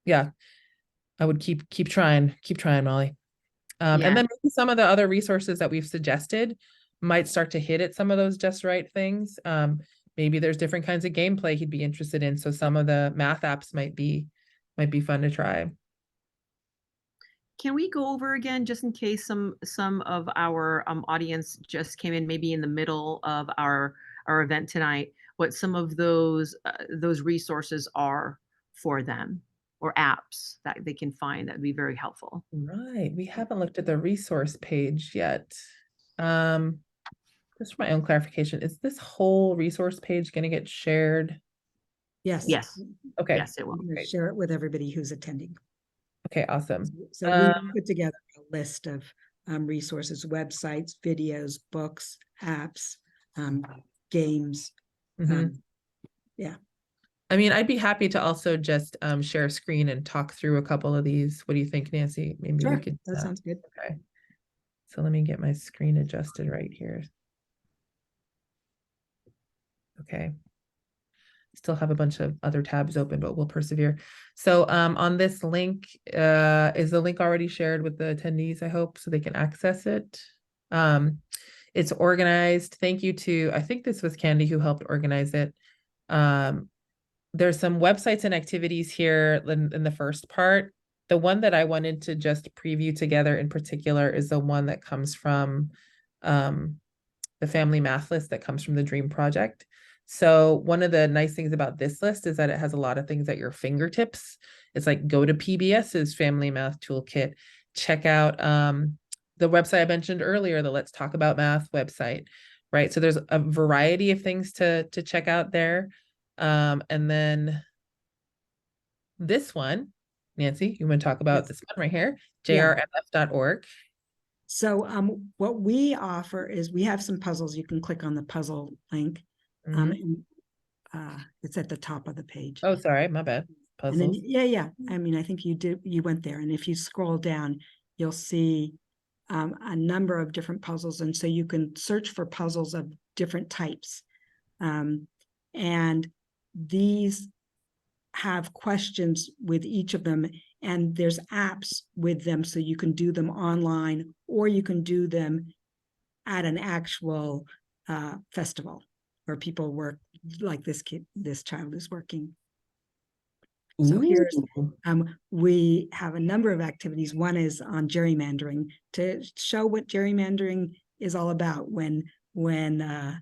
Yeah, I would keep trying, Molly. And then maybe some of the other resources that we've suggested might start to hit at some of those just right things. Maybe there's different kinds of gameplay he'd be interested in. So some of the math apps might be fun to try. Can we go over again, just in case some of our audience just came in, maybe in the middle of our event tonight, what some of those resources are for them, or apps that they can find that would be very helpful? Right. We haven't looked at the resource page yet. Just for my own clarification, is this whole resource page going to get shared? Yes. Yes. Okay. Yes, it will. Share it with everybody who's attending. Okay, awesome. So we put together a list of resources, websites, videos, books, apps, games. Yeah. I mean, I'd be happy to also just share a screen and talk through a couple of these. What do you think, Nancy? Maybe Sure, we could. that sounds good. Okay. So let me get my screen adjusted right here. Okay. Still have a bunch of other tabs open, but we'll persevere. So on this link, is the link already shared with the attendees, I hope, so they can access it? It's organized. Thank you to, I think this was Candy who helped organize it. There's some websites and activities here in the first part. The one that I wanted to just preview together in particular is the one that comes from the family math list that comes from the Dream Project. So one of the nice things about this list is that it has a lot of things at your fingertips. It's like, go to PBS's Family Math Toolkit, check out the website I mentioned earlier, the Let's Talk About Math website, right? So there's a variety of things to check out there. And then this one, Nancy, you want to talk about this one right here, jrmf.org. So what we offer is we have some puzzles. You can click on the puzzle link. And it's at the top of the page. Oh, sorry, my bad. Puzzles. And then, yeah. I mean, I think you went there. And if you scroll down, you'll see a number of different puzzles. And so you can search for puzzles of different types. And these have questions with each of them, and there's apps with them, so you can do them online or you can do them at an actual festival. where people work like this child is working. So Ooh. we have a number of activities. One is on gerrymandering, to show what gerrymandering is all about. When the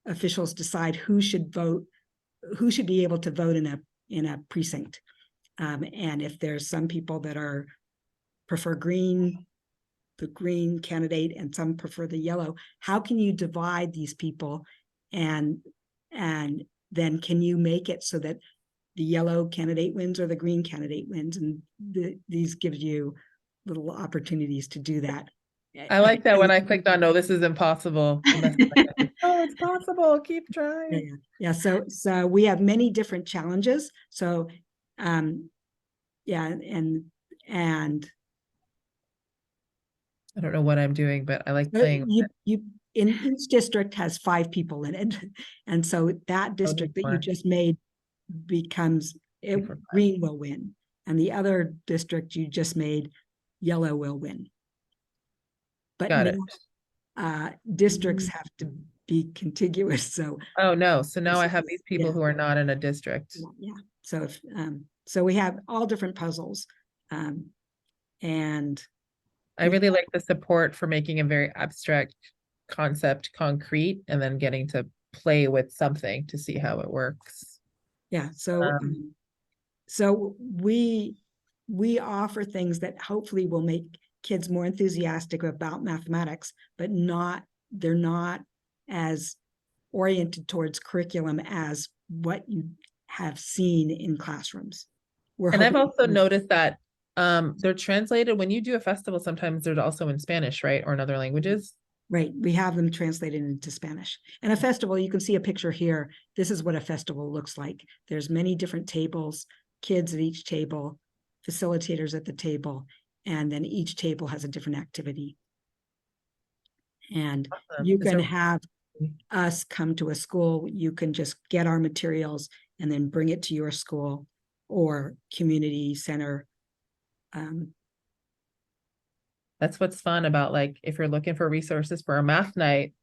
officials decide who should be able to vote in a precinct, and if there's some people that prefer the green candidate, and some prefer the yellow, how can you divide these people, and then can you make it so that the yellow candidate wins or the green candidate wins? And these gives you little opportunities to do that. I like that when I clicked on, no, this is impossible. And that's like, oh, it's possible. Keep trying. Yeah. So we have many different challenges. So, yeah, and I don't know what I'm doing, but I like playing. you in each district has 5 people in it, and so that district that you just made becomes green will win, and the other district you just made, yellow will win. But Got it. Districts have to be contiguous. So no, so now I have these people who are not in a district. Yeah. So so we have all different puzzles, and I really like the support for making a very abstract concept concrete and then getting to play with something to see how it works. Yeah. So we offer things that hopefully will make kids more enthusiastic about mathematics, but they're not as oriented towards curriculum as what you have seen in classrooms. And I've also noticed that they're translated when you do a festival. Sometimes they're also in Spanish, right? Or in other languages. Right. We have them translated into Spanish. And a festival, you can see a picture here. This is what a festival looks like. There's many different tables, kids at each table, facilitators at the table, and then each table has a different activity. And you can have us come to a school. You can just get our materials and then bring it to your school or community center. That's what's fun about, like, if you're looking for resources for a math night,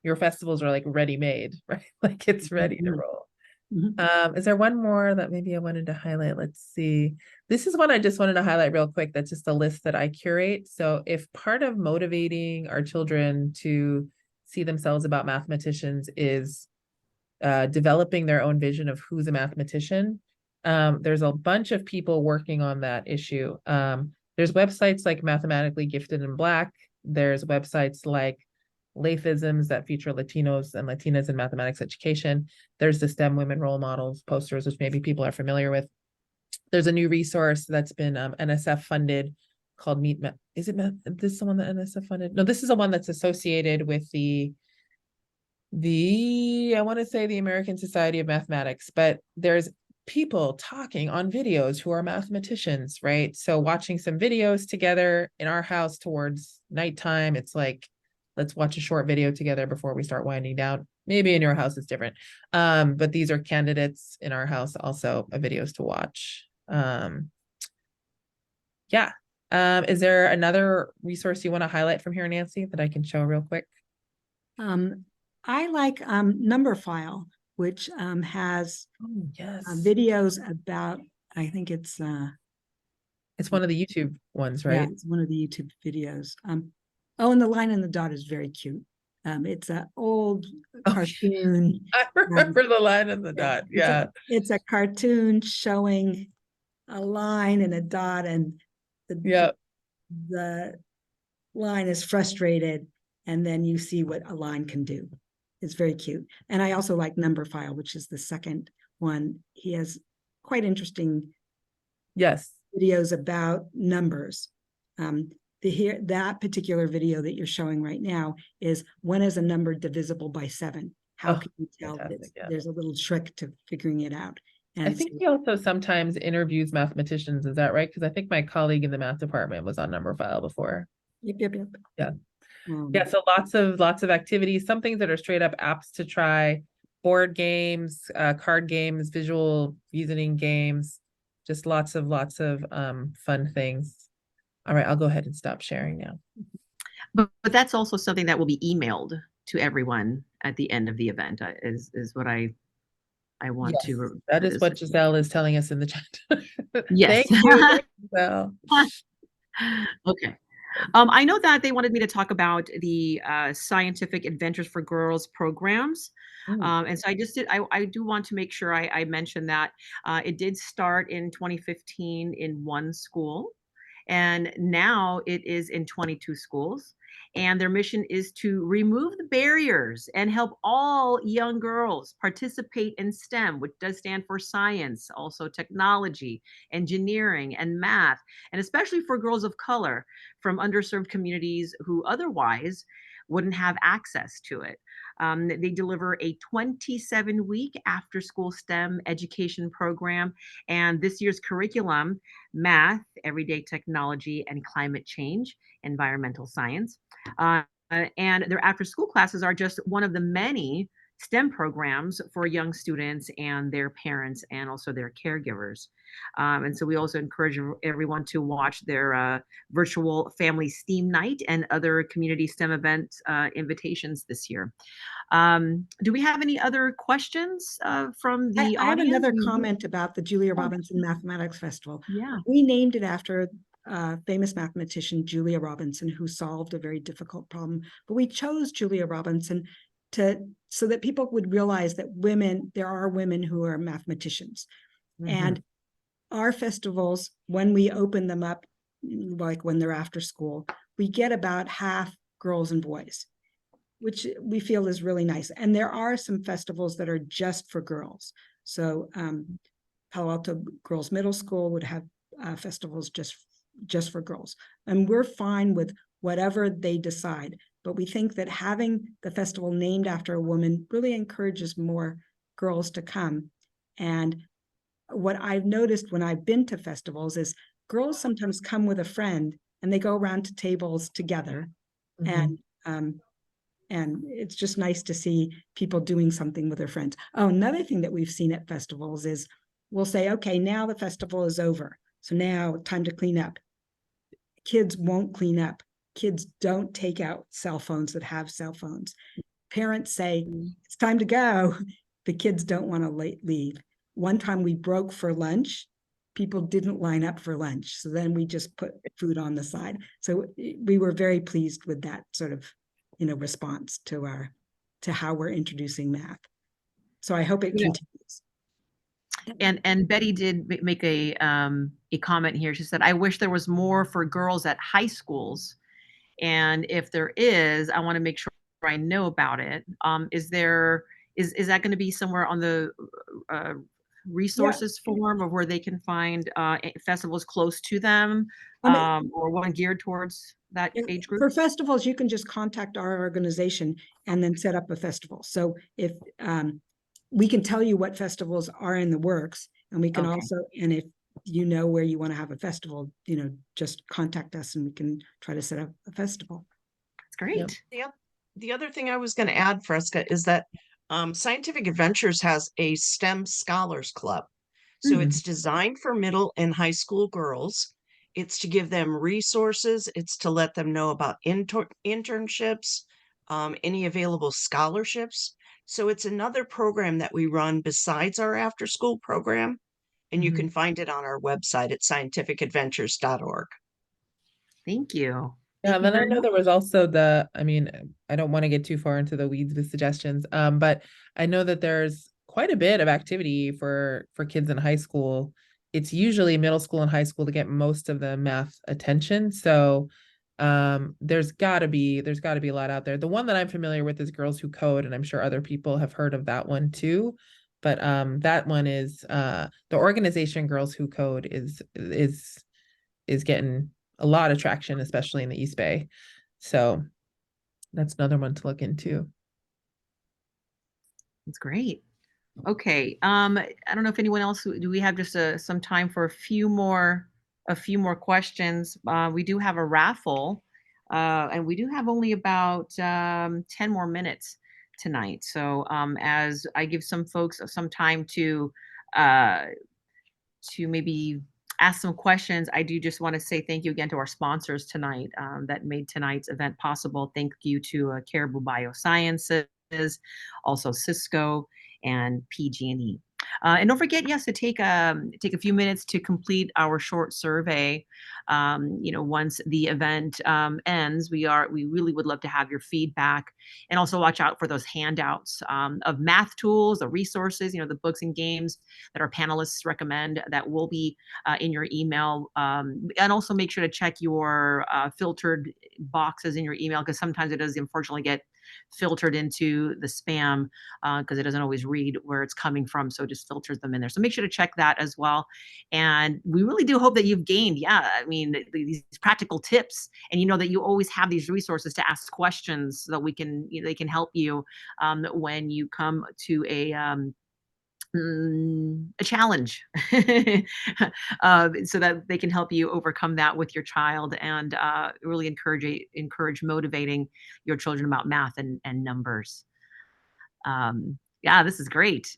your festivals are like ready-made, right? Like it's ready to roll. Is there one more that maybe I wanted to highlight? Let's see. This is one I just wanted to highlight real quick. That's just a list that I curate. So if part of motivating our children to see themselves about mathematicians is developing their own vision of who's a mathematician, there's a bunch of people working on that issue. There's websites like Mathematically Gifted in Black. There's websites like Lathisms that feature Latinos and Latinas in mathematics education. There's the STEM Women Role Models posters, which maybe people are familiar with. There's a new resource that's been NSF funded called Meet. Is it this the one that NSF funded? No, this is the one that's associated with the I want to say the American Society of Mathematics, but there's people talking on videos who are mathematicians, right? So watching some videos together in our house towards nighttime, it's like, let's watch a short video together before we start winding down. Maybe in your house it's different. But these are candidates in our house also videos to watch. Yeah. Is there another resource you want to highlight from here, Nancy, that I can show real quick? I like Numberphile, which has videos about, I think it's one of the YouTube ones, right? Yeah, it's one of the YouTube videos. Oh, and The Line and the Dot is very cute. It's an old cartoon. I remember The Line and the Dot. Yeah. It's a cartoon showing a line and a dot, and the line is frustrated, and then you see what a line can do. It's very cute. And I also like Numberphile, which is the second one. He has quite interesting videos about numbers. That particular video that you're showing right now is, when is a number divisible by 7? How can you tell that there's a little trick to figuring it out? And I think he also sometimes interviews mathematicians. Is that right? Because I think my colleague in the math department was on Numberphile before. Yep. Yeah. So lots of activities, some things that are straight up apps to try, board games, card games, visual reasoning games, just lots of fun things. All right, I'll go ahead and stop sharing now. but that's also something that will be emailed to everyone at the end of the event, is what I want Yes, to that for is this. what Giselle is telling us in the chat. Yes. Thank you, Giselle. Okay. I know that they wanted me to talk about the Scientific Adventures for Girls programs. Mm, And so I just did, I do want to make sure I mention that it did start in 2015 in one school, and now it is in 22 schools. And their mission is to remove the barriers and help all young girls participate in STEM, which does stand for science, also technology, engineering, and math, and especially for girls of color from underserved communities who otherwise wouldn't have access to it. They deliver a 27-week after school STEM education program. And this year's curriculum: math, everyday technology, and climate change, environmental science. Uh, and their after school classes are just one of the many STEM programs for young students and their parents and also their caregivers. And so we also encourage everyone to watch their virtual family STEAM night and other community STEM event invitations this year. Do we have any other questions from the I have audience? another comment about the Julia Oh, Robinson Mathematics Festival. yeah. We named it after famous mathematician Julia Robinson, who solved a very difficult problem. But we chose Julia Robinson so that people would realize that there are women who are mathematicians. mhm. And our festivals, when we open them up, like when they're after school, we get about half girls and boys, which we feel is really nice. And there are some festivals that are just for girls. So Palo Alto Girls Middle School would have festivals just for girls. And we're fine with whatever they decide. But we think that having the festival named after a woman really encourages more girls to come. And what I've noticed when I've been to festivals is girls sometimes come with a friend and they go around to tables together. Mhm. And it's just nice to see people doing something with their friends. Oh, another thing that we've seen at festivals is we'll say, okay, now the festival is over. So now time to clean up. Kids won't clean up. Kids don't take out cell phones that have cell phones. Parents say, it's time to go. The kids don't want to leave. One time we broke for lunch. People didn't line up for lunch. So then we just put food on the side. So we were very pleased with that sort of, response to how we're introducing math. So I hope it Yeah. continues. And Betty did make a comment here. She said, "I wish there was more for girls at high schools, and if there is, I want to make sure I know about it." Is that going to be somewhere on the uh, Yeah. resources form of where they can find festivals close to them, I mean, or one geared towards that age group? for festivals, you can just contact our organization and then set up a festival. So if we can tell you what festivals are in the works, and we can Okay, also, and if you know where you want to have a festival, just contact us and we can try to set up a festival. that's great. The other thing I was going to add, Fresca, is that Scientific Adventures has a STEM Scholars Club. So Mhm. it's designed for middle and high school girls. It's to give them resources, it's to let them know about internships, any available scholarships. So it's another program that we run besides our after school program. And you Mhm. can find it on our website at scientificadventures.org. Thank you. Yeah, Thank and you then I very know much. there was also I mean, I don't want to get too far into the weeds with suggestions, but I know that there's quite a bit of activity for kids in high school. It's usually middle school and high school to get most of the math attention. So there's gotta be a lot out there. The one that I'm familiar with is Girls Who Code, and I'm sure other people have heard of that one too. But that one is the organization Girls Who Code is getting a lot of traction, especially in the East Bay. So that's another one to look into. That's great. Okay. I don't know if anyone else, do we have just some time for a few more questions? We do have a raffle, and we do have only about 10 more minutes tonight. So as I give some folks some time to maybe ask some questions, I do just want to say thank you again to our sponsors tonight that made tonight's event possible. Thank you to Caribou Biosciences, also Cisco and PG&E. And don't forget, yes, to take a few minutes to complete our short survey. Once the event ends, we really would love to have your feedback, and also watch out for those handouts of math tools, the resources, the books and games that our panelists recommend that will be in your email. And also make sure to check your filtered boxes in your email, because sometimes it does unfortunately get filtered into the spam because it doesn't always read where it's coming from. So it just filters them in there. So make sure to check that as well. And we really do hope that you've gained, these practical tips, and that you always have these resources to ask questions so that they can help you when you come to a challenge so that they can help you overcome that with your child, and really encourage motivating your children about math and numbers. Yeah, this is great.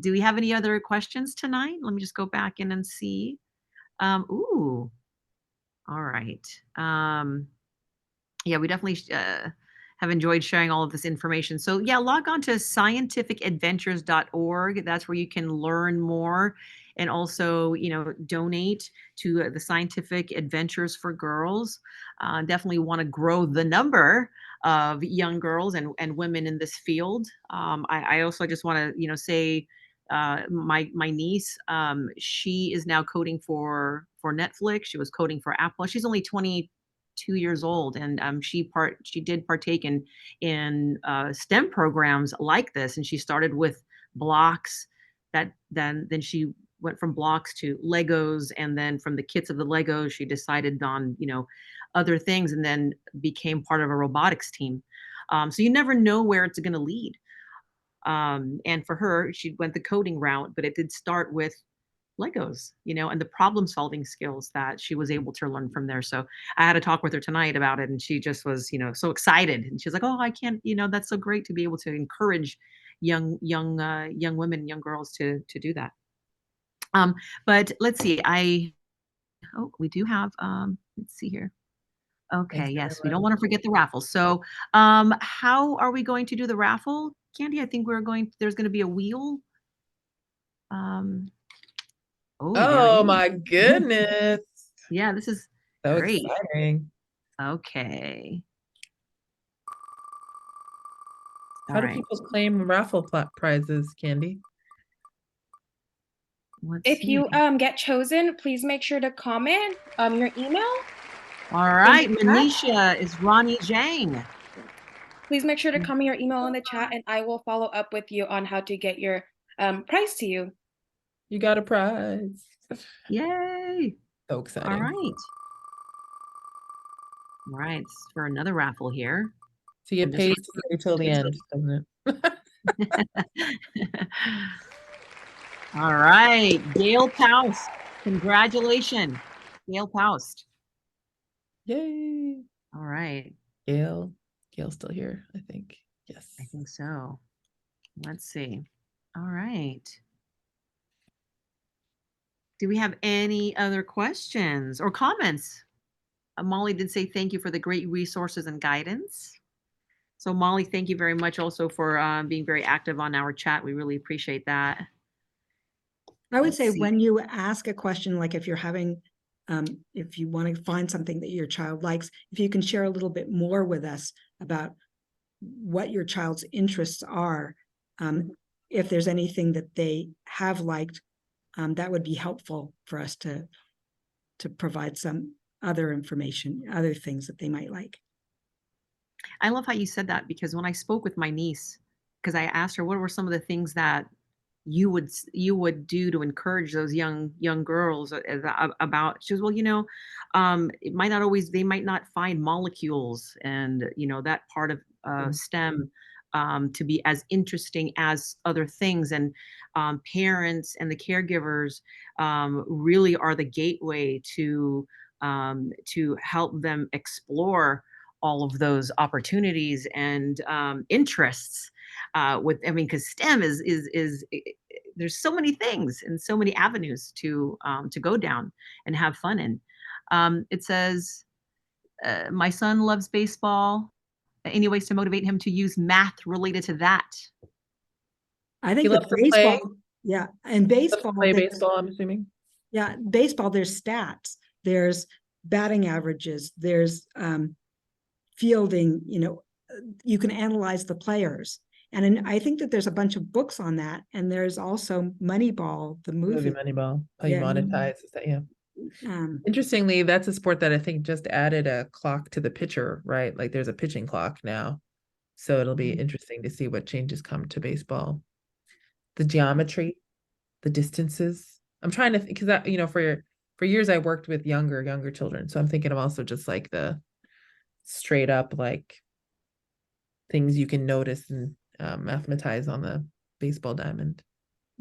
Do we have any other questions tonight? Let me just go back in and see. Ooh, all right. Yeah, we definitely have enjoyed sharing all of this information. So yeah, log on to scientificadventures.org. That's where you can learn more, and also, donate to the Scientific Adventures for Girls. Definitely want to grow the number of young girls and women in this field. I also just want to, say, my niece, she is now coding for Netflix. She was coding for Apple. She's only 22 years old, and she did partake in STEM programs like this, and she started with blocks. Then she went from blocks to Legos, and then from the kits of the Legos, she decided on other things, and then became part of a robotics team. So you never know where it's going to lead. And for her, she went the coding route, but it did start with Legos, and the problem solving skills that she was able to learn from there. So I had a talk with her tonight about it, and she just was, so excited. And she's like, "Oh, I can't, that's so great to be able to encourage young women, young girls to do that." But let's see. We do have, let's see here. Okay, Thanks, yes, we don't everyone. want to forget the raffle. So, how are we going to do the raffle, Candy? I think there's going to be a wheel. Um, oh, there Oh is. my goodness. Yeah, this is So great. exciting. Okay. All How do right. people claim raffle prizes, Candy? Let's If see. you get chosen, please make sure to comment your email. All in right. the chat. Manisha is Ronnie Zhang. Please make sure to comment your email in the chat, and I will follow up with you on how to get your prize to you. You got a prize. Yay. So All exciting. right. All right. For another raffle here. So you I'm get just paid to stay till the end, doesn't it? All right. Gail Paust. Congratulations, Gail Paust. Yay. All right. Gail's still here, I think. Yes. I think so. Let's see. All right. Do we have any other questions or comments? Molly did say thank you for the great resources and guidance. So Molly, thank you very much also for being very active on our chat. We really appreciate that. I would Let's say see. when you ask a question, like if you're having, if you want to find something that your child likes, if you can share a little bit more with us about what your child's interests are, if there's anything that they have liked, that would be helpful for us to provide some other information, other things that they might like. I love how you said that, because when I spoke with my niece, because I asked her what were some of the things that you would do to encourage those young girls about, she was, well, it might not always, they might not find molecules and that part of STEM to be as interesting as other things, and parents and the caregivers really are the gateway to help them explore all of those opportunities and interests. Because STEM is there's so many things and so many avenues to go down and have fun in. It says, my son loves baseball. Any ways to motivate him to use math related to that? I He think loves with to play, baseball, yeah, and baseball, baseball, I'm assuming. yeah, baseball, there's stats, there's batting averages, there's fielding, you can analyze the players. And I think that there's a bunch of books on that. And there's also Moneyball, the movie. Moneyball, how you Yeah. monetize, is that, yeah. Interestingly, that's a sport that I think just added a clock to the pitcher, right? Like there's a pitching clock now. So it'll be interesting to see what changes come to baseball. The geometry, the distances. I'm trying to think, because for years I worked with younger children. So I'm thinking of also just like the straight up like things you can notice and mathematize on the baseball diamond.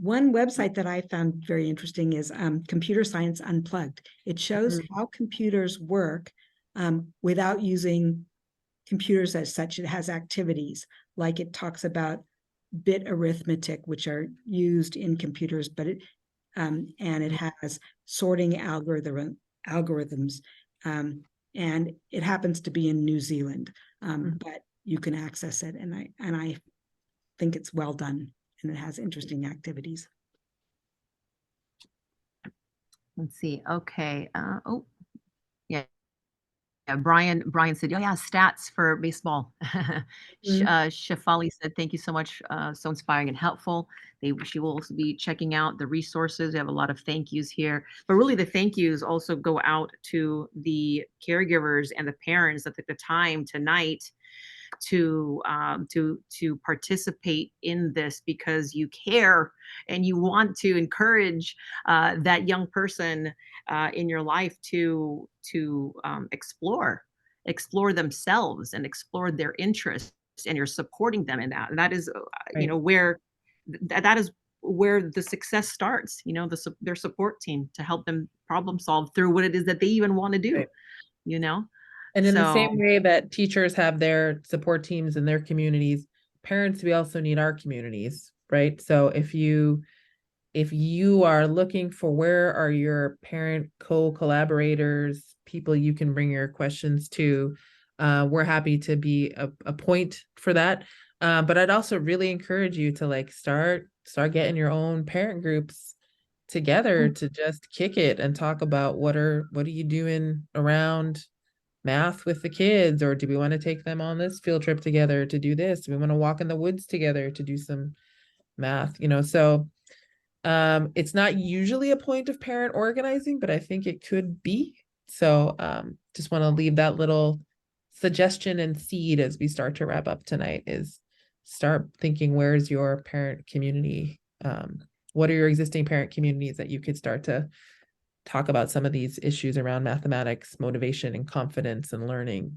One website that I found very interesting is Computer Science Unplugged. It shows how computers work without using computers as such. It has activities, like it talks about bit arithmetic, which are used in computers, but and it has sorting algorithms, and it happens to be in New Zealand, but you can access it, and I think it's well done, and it has interesting activities. Let's see. Okay. Oh, yeah. Yeah, Brian said, "Oh yeah, stats for baseball." Shafali said, "Thank you so much. So inspiring and helpful." She will also be checking out the resources. We have a lot of thank yous here, but really the thank yous also go out to the caregivers and the parents that took the time tonight to participate in this, because you care and you want to encourage that young person in your life to explore themselves and explore their interests, and you're supporting them in that. And that is where that is where the success starts, their support team to help them problem solve through what it is that they even want to do. Right. And in the same way that teachers have their support teams in their communities, parents, we also need our communities, right? So if you are looking for where are your parent collaborators, people you can bring your questions to, we're happy to be a point for that. But I'd also really encourage you to like start getting your own parent groups together to just kick it and talk about what are you doing around math with the kids, or do we want to take them on this field trip together to do this? Do we want to walk in the woods together to do some math? So it's not usually a point of parent organizing, but I think it could be. So just want to leave that little suggestion and seed as we start to wrap up tonight, is start thinking, where's your parent community? What are your existing parent communities that you could start to talk about some of these issues around mathematics, motivation, and confidence and learning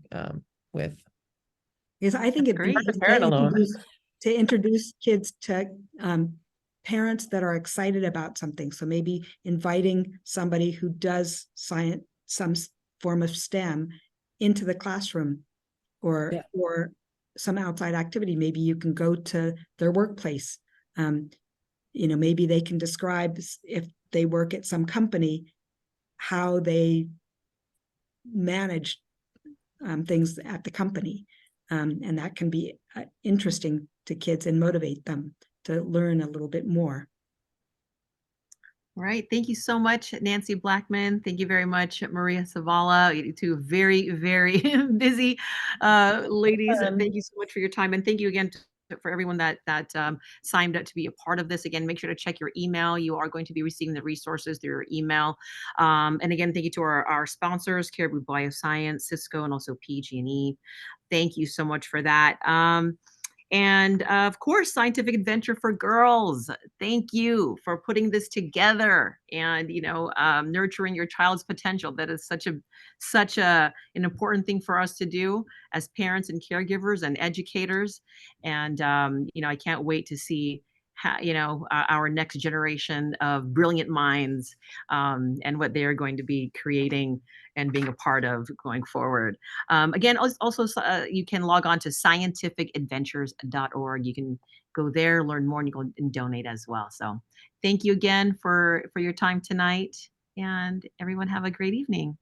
with? Because I think it'd be to introduce kids to parents that are excited about something. So maybe inviting somebody who does science, some form of STEM, into the classroom, or some outside activity. Maybe you can go to their workplace. Maybe they can describe, if they work at some company, how they manage things at the company. And that can be interesting to kids and motivate them to learn a little bit more. All right. Thank you so much, Nancy Blachman. Thank you very much, Maria Zavala. You two very, very busy ladies. Thank you so much for your time. And thank you again for everyone that signed up to be a part of this. Again, make sure to check your email. You are going to be receiving the resources through your email. And again, thank you to our sponsors, Caribou Bioscience, Cisco, and also PG&E. Thank you so much for that. And of course, Scientific Adventure for Girls. Thank you for putting this together and, nurturing your child's potential. That is such an important thing for us to do as parents and caregivers and educators. And, I can't wait to see our next generation of brilliant minds, and what they are going to be creating and being a part of going forward. Again, also, you can log on to scientificadventures.org. You can go there, learn more, and you can donate as well. So thank you again for your time tonight, and everyone have a great evening.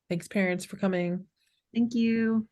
Thanks, parents, for coming. Thank you.